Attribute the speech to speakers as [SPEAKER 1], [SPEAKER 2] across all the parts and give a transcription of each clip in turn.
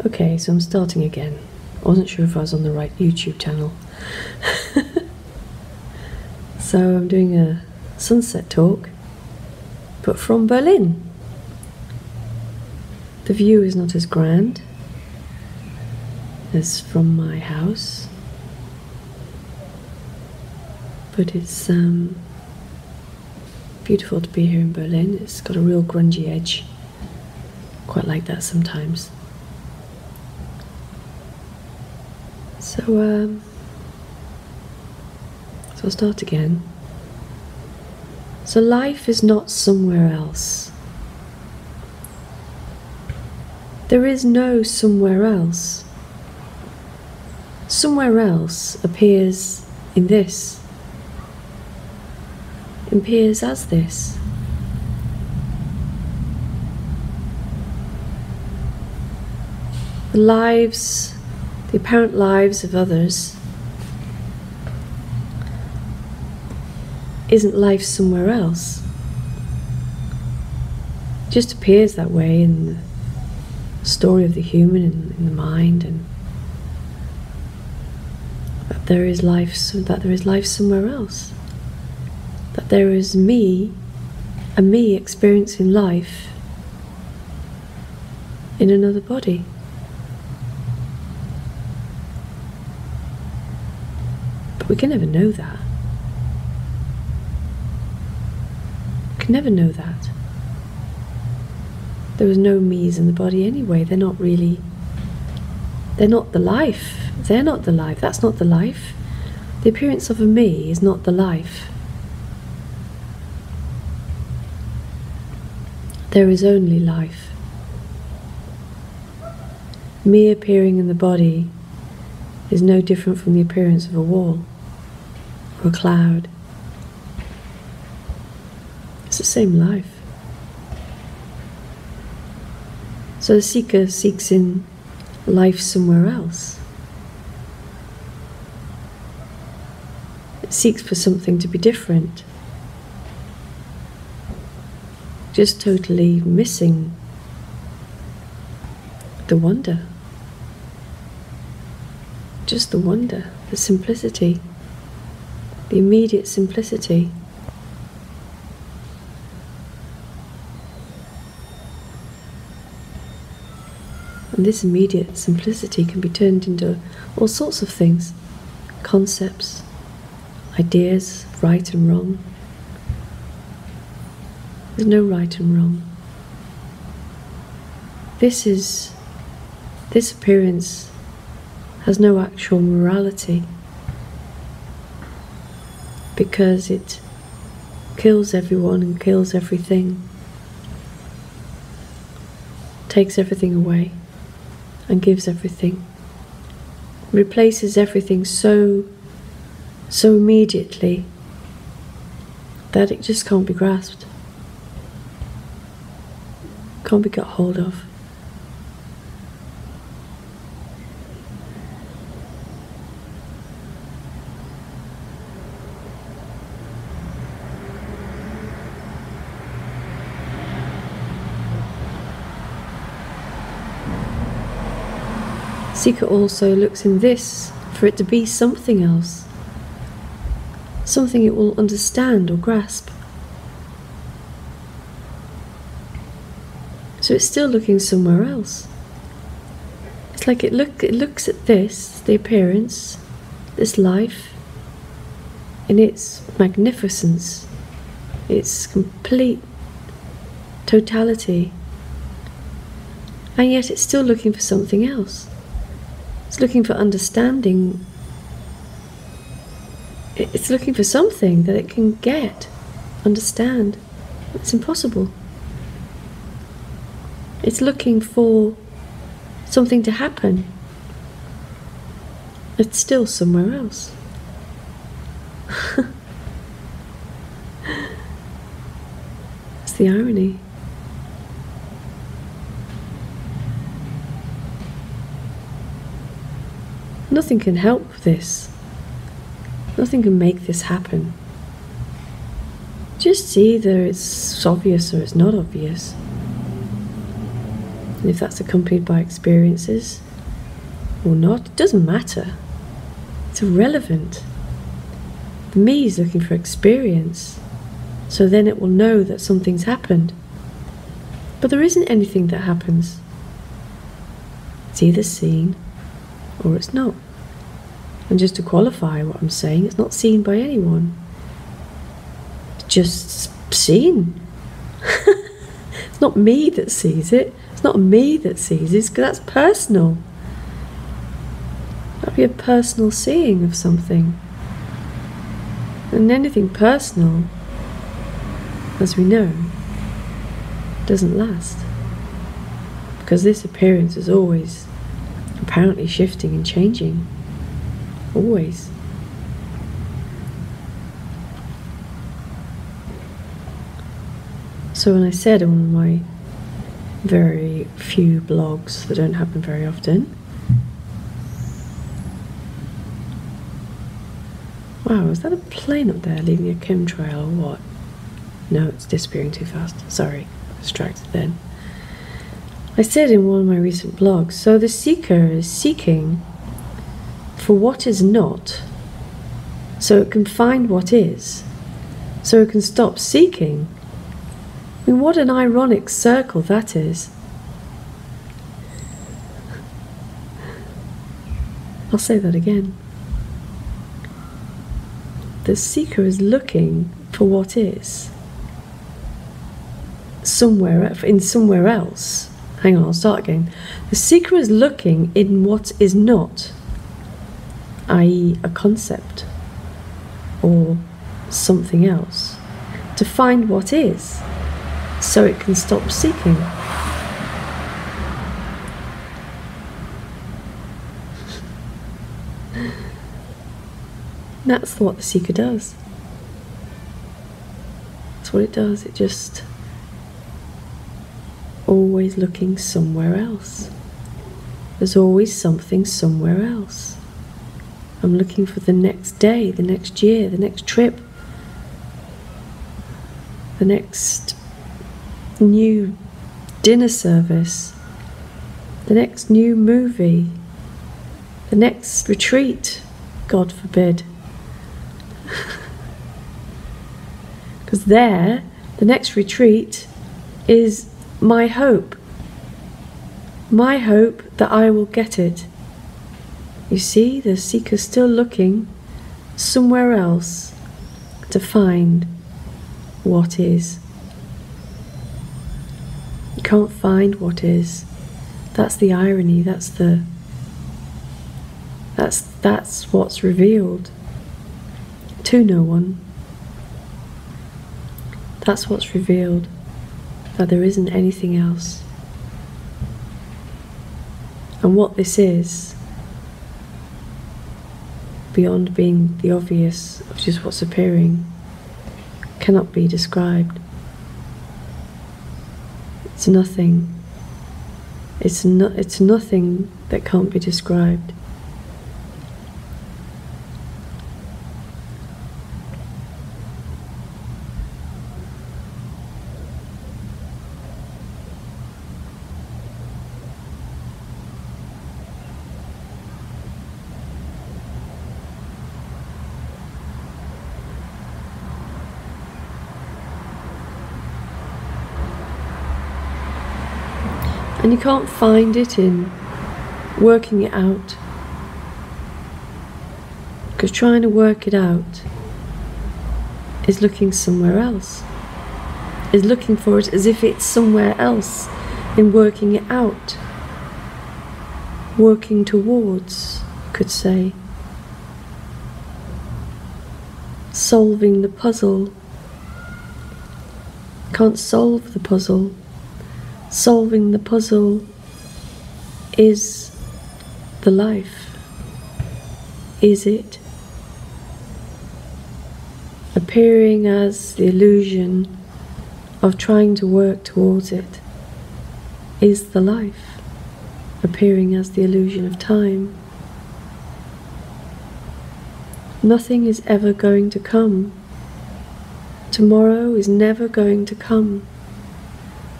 [SPEAKER 1] Okay, so I'm starting again. I wasn't sure if I was on the right YouTube channel. So I'm doing a sunset talk, but from Berlin. The view is not as grand as from my house, but it's beautiful to be here in Berlin. It's got a real grungy edge. Quite like that sometimes. So I'll start again. So life is not somewhere else. There is no somewhere else. Somewhere else appears in this. Appears as this. The lives, the apparent lives of others, isn't life somewhere else. It just appears that way in the story of the human and in the mind, and that there is life somewhere else. That there is me, a me experiencing life in another body. But we can never know that. We can never know that. There was no me's in the body anyway. They're not really, they're not the life. They're not the life. That's not the life. The appearance of a me is not the life. There is only life. Me appearing in the body is no different from the appearance of a wall or a cloud. It's the same life. So the seeker seeks in life somewhere else. It seeks for something to be different. Just totally missing the wonder. Just the wonder, the simplicity, the immediate simplicity. And this immediate simplicity can be turned into all sorts of things, concepts, ideas, right and wrong. There's no right and wrong. This appearance has no actual morality, because it kills everyone and kills everything, takes everything away and gives everything, replaces everything so immediately that it just can't be grasped, can't be got hold of. Seeker also looks in this for it to be something else, something it will understand or grasp. So it's still looking somewhere else. It's like it looks at this, the appearance, this life, in its magnificence, its complete totality, and yet it's still looking for something else. It's looking for understanding. It's looking for something that it can get, understand. It's impossible. It's looking for something to happen. It's still somewhere else. That's the irony. Nothing can help this. Nothing can make this happen. Just see either it's obvious or it's not obvious. And if that's accompanied by experiences or not, it doesn't matter. It's irrelevant. The me is looking for experience, so then it will know that something's happened. But there isn't anything that happens. It's either seen or it's not. And just to qualify what I'm saying, it's not seen by anyone. It's just seen. It's not me that sees it. It's not me that sees it, because that's personal. That'd be a personal seeing of something. And anything personal, as we know, doesn't last. Because this appearance is always apparently shifting and changing. Always. So when I said in one of my very few blogs that don't happen very often, wow, is that a plane up there leaving a chemtrail or what? No, it's disappearing too fast. Sorry, distracted then. I said in one of my recent blogs, so the seeker is seeking for what is not, so it can find what is, so it can stop seeking. I mean, what an ironic circle that is. I'll say that again. The seeker is looking for what is somewhere else. Hang on, I'll start again. The seeker is looking in what is not, i.e. a concept or something else, to find what is, so it can stop seeking. That's what the seeker does. That's what it does. It just always looking somewhere else. There's always something somewhere else. I'm looking for the next day, the next year, the next trip, the next new dinner service, the next new movie, the next retreat, God forbid. Because there, the next retreat is my hope. My hope that I will get it. You see, the seeker's still looking somewhere else to find what is. You can't find what is. That's the irony. That's what's revealed to no one. That's what's revealed, that there isn't anything else. And what this is, beyond being the obvious of just what's appearing, cannot be described. It's nothing. It's nothing that can't be described. And you can't find it in working it out, because trying to work it out is looking somewhere else, is looking for it as if it's somewhere else in working it out, working towards, you could say, solving the puzzle. Can't solve the puzzle. Solving the puzzle is the life. Is it? Appearing as the illusion of trying to work towards it is the life. Appearing as the illusion of time. Nothing is ever going to come. Tomorrow is never going to come.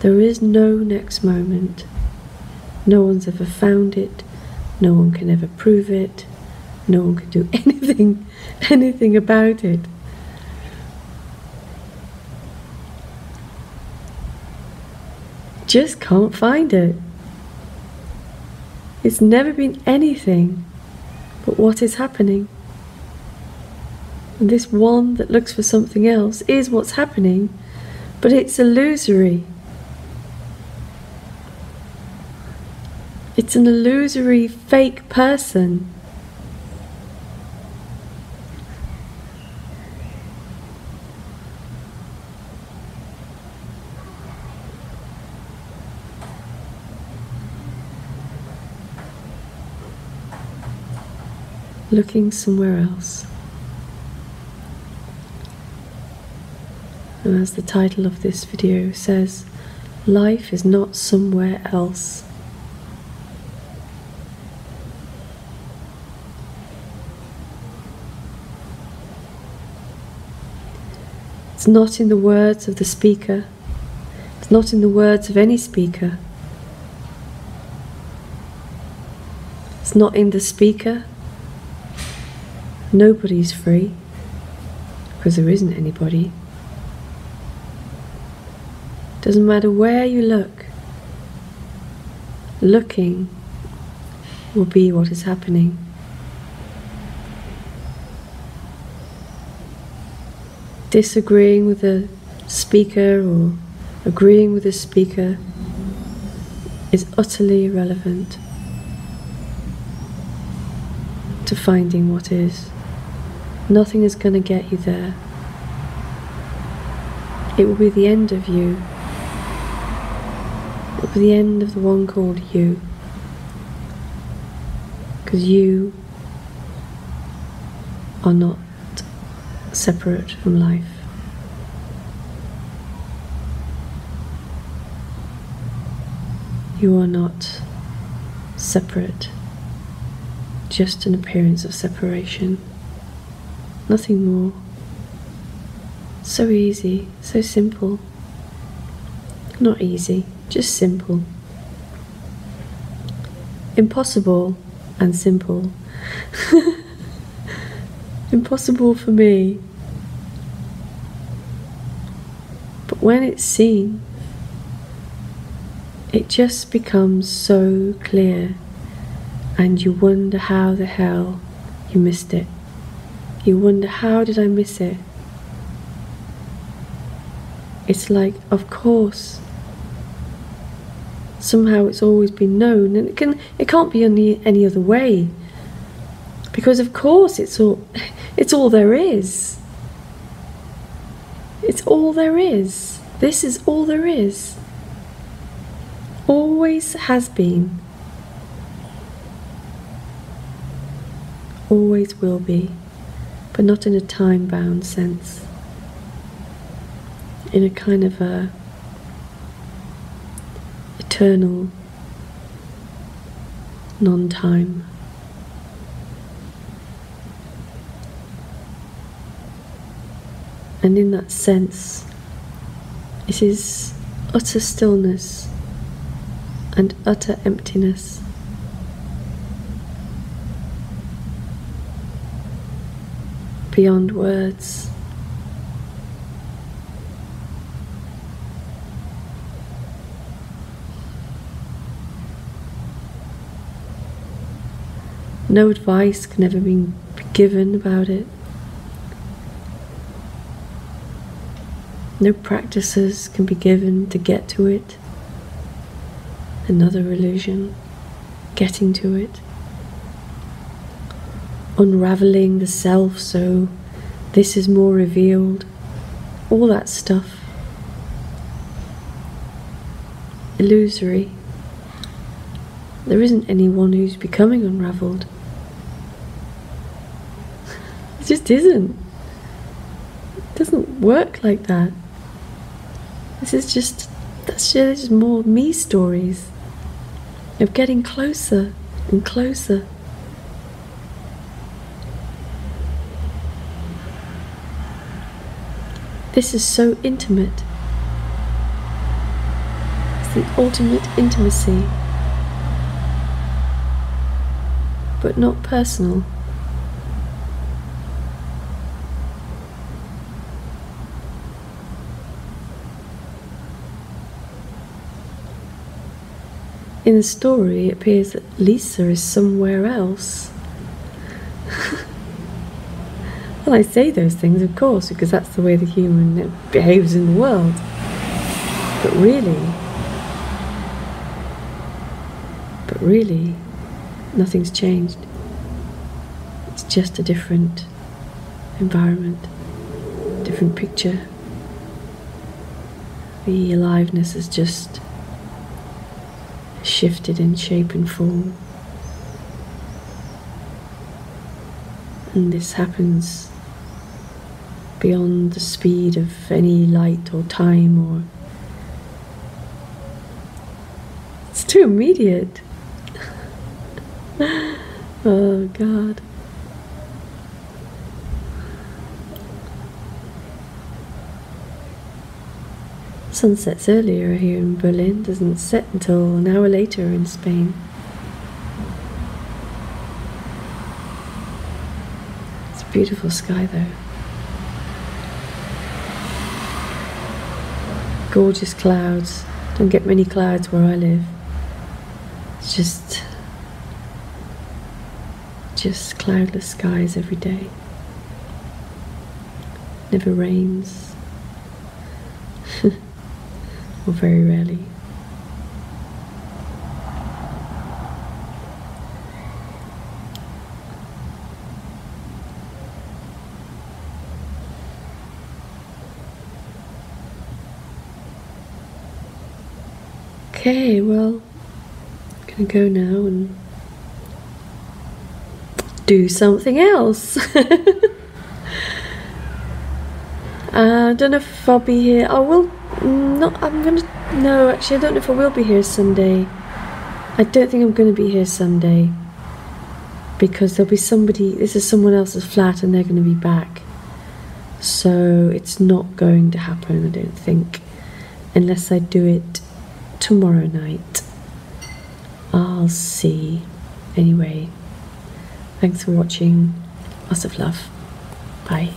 [SPEAKER 1] There is no next moment. No one's ever found it. No one can ever prove it. No one can do anything about it. Just can't find it. It's never been anything but what is happening. And this one that looks for something else is what's happening, but it's illusory. It's an illusory, fake person. Looking somewhere else. And as the title of this video says, life is not somewhere else. It's not in the words of the speaker. It's not in the words of any speaker. It's not in the speaker. Nobody's free, because there isn't anybody. Doesn't matter where you look, looking will be what is happening. Disagreeing with the speaker or agreeing with the speaker is utterly irrelevant to finding what is. Nothing is going to get you there. It will be the end of you. It will be the end of the one called you. Because you are not separate from life. You are not separate. Just an appearance of separation. Nothing more. So easy, so simple. Not easy, just simple. Impossible and simple. Impossible for me. But when it's seen, it just becomes so clear, and you wonder how the hell you missed it. You wonder, how did I miss it? It's like, of course. Somehow it's always been known, and it can't be any other way. Because of course it's all there is. It's all there is. This is all there is. Always has been. Always will be. But not in a time-bound sense. In a kind of a eternal non-time. And in that sense, it is utter stillness and utter emptiness. Beyond words. No advice can ever be given about it. No practices can be given to get to it. Another illusion, getting to it. Unraveling the self so this is more revealed. All that stuff. Illusory. There isn't anyone who's becoming unravelled. It just isn't. It doesn't work like that. That's just more me stories of getting closer and closer. This is so intimate. It's the ultimate intimacy. but not personal. In the story, it appears that Lisa is somewhere else. Well, I say those things, of course, because that's the way the human behaves in the world. But really, nothing's changed. It's just a different environment, different picture. The aliveness has just shifted in shape and form. And this happens beyond the speed of any light or time, or it's too immediate. Oh God. Sun sets earlier here in Berlin, doesn't set until an hour later in Spain. It's a beautiful sky though. Gorgeous clouds. Don't get many clouds where I live. It's just cloudless skies every day. Never rains. Or very rarely. Okay, well, I'm gonna go now and do something else. I don't know if I'll be here. I will not. No, actually, I don't know if I will be here Sunday. I don't think I'm going to be here Sunday because there'll be somebody. This is someone else's flat, and they're going to be back. So it's not going to happen, I don't think, unless I do it tomorrow night. I'll see. Anyway, thanks for watching. Lots of love. Bye.